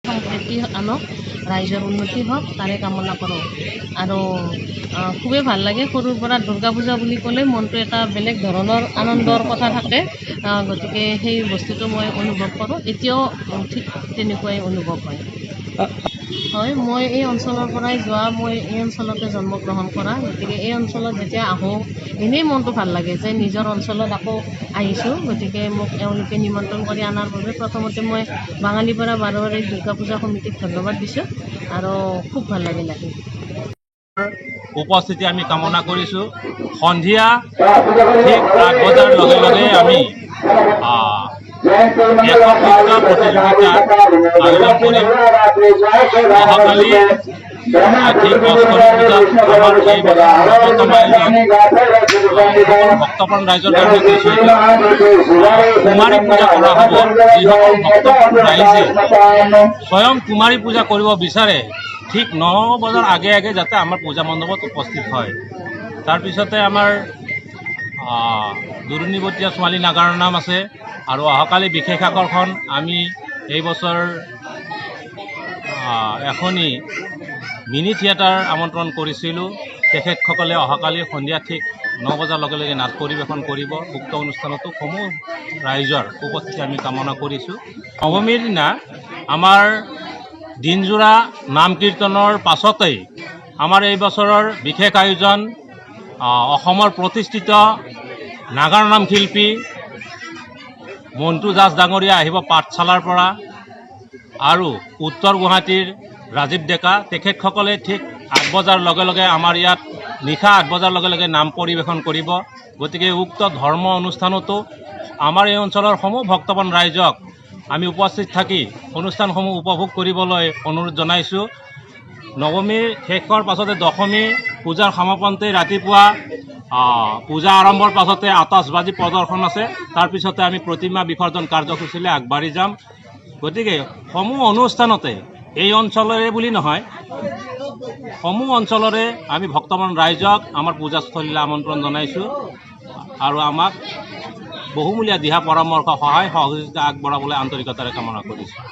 সম্প্ৰীতি আনক, ৰাইজৰ উন্নতি হওক তাৰে কামনা কৰোঁ। আৰু খুবেই ভাল লাগে। সৰুৰ পৰা দুৰ্গা পূজা বুলি ক'লে মনটো এটা বেলেগ ধৰণৰ আনন্দৰ কথা থাকে। গতিকে সেই বস্তুটো মই অনুভৱ কৰোঁ। এতিয়াও ঠিক তেনেকুৱাই অনুভৱ হয়। হয়, মই এই অঞ্চলৰ পৰাই যোৱা, মই এই অঞ্চলতে জন্মগ্ৰহণ কৰা। গতিকে এই অঞ্চলত যেতিয়া আহোঁ এনেই মনটো ভাল লাগে যে নিজৰ অঞ্চলত আকৌ আহিছোঁ। গতিকে মোক এওঁলোকে নিমন্ত্ৰণ কৰি অনাৰ বাবে প্ৰথমতে মই বাঙালীপাৰা বাৰোৱাৰী দুৰ্গা পূজা সমিতিক ধন্যবাদ দিছোঁ আৰু খুব ভাল লাগিল আহি। উপস্থিতি আমি কামনা কৰিছোঁ। সন্ধিয়া ঠিক 8 বজাৰ লগে লগে আমি একক নৃত্য প্ৰতিযোগিতাৰ আয়োজন কৰিম। অহাকালি ঠিক অষ্টমী পূজাত আমাৰ এই নৱতম আয়োজন ভক্তপ্ৰাণ ৰাইজৰ কাৰণে কৈছোঁ। কুমাৰী পূজা কৰা হ'ব। যিসকল ভক্তপ্ৰাণ ৰাইজে স্বয়ং কুমাৰী পূজা কৰিব বিচাৰে ঠিক 9 বজাৰ আগে আগে যাতে আমাৰ পূজা মণ্ডপত উপস্থিত হয়। তাৰপিছতে আমাৰ দুৰণিবতীয়া ছোৱালী নাগাৰ নাম আছে। আৰু অহাকালি বিশেষ আকৰ্ষণ আমি এই বছৰ এখনি মিনি থিয়েটাৰ আমন্ত্ৰণ কৰিছিলোঁ। তেখেতসকলে অহাকালি সন্ধিয়া ঠিক 9 বজাৰ লগে লগে নাট পৰিৱেশন কৰিব। উক্ত অনুষ্ঠানতো সমূহ ৰাইজৰ উপস্থিতি আমি কামনা কৰিছোঁ। নৱমীৰ দিনা আমাৰ দিনজোৰা নাম কীৰ্তনৰ পাছতেই আমাৰ এই বছৰৰ বিশেষ আয়োজন অসমৰ প্ৰতিষ্ঠিত নাগাৰ নাম শিল্পী মণ্টু দাস ডাঙৰীয়া আহিব পাঠশালাৰ পৰা, আৰু উত্তৰ গুৱাহাটীৰ ৰাজীৱ ডেকা। তেখেতসকলে ঠিক 8 বজাৰ লগে লগে আমাৰ ইয়াত নিশা 8 বজাৰ লগে লগে নাম পৰিৱেশন কৰিব। গতিকে উক্ত ধৰ্ম অনুষ্ঠানতো আমাৰ এই অঞ্চলৰ সমূহ ভক্তপ্ৰাণ ৰাইজক আমি উপস্থিত থাকি অনুষ্ঠানসমূহ উপভোগ কৰিবলৈ অনুৰোধ জনাইছোঁ। নৱমীৰ শেষৰ পাছতে দশমী পূজাৰ সমাপনতে ৰাতিপুৱা পূজা আৰম্ভৰ পাছতে আতচবাজি প্ৰদৰ্শন আছে। তাৰপিছতে আমি প্ৰতিমা বিসৰ্জন কাৰ্যসূচীলৈ আগবাঢ়ি যাম। গতিকে সমূহ অনুষ্ঠানতে এই অঞ্চলৰে বুলি নহয়, সমূহ অঞ্চলৰে আমি ভক্তপ্ৰাণ ৰাইজক আমাৰ পূজাস্থলীলৈ আমন্ত্ৰণ জনাইছোঁ আৰু আমাক বহুমূলীয়া দিহা পৰামৰ্শ সহায় সহযোগিতা আগবঢ়াবলৈ আন্তৰিকতাৰে কামনা কৰিছোঁ।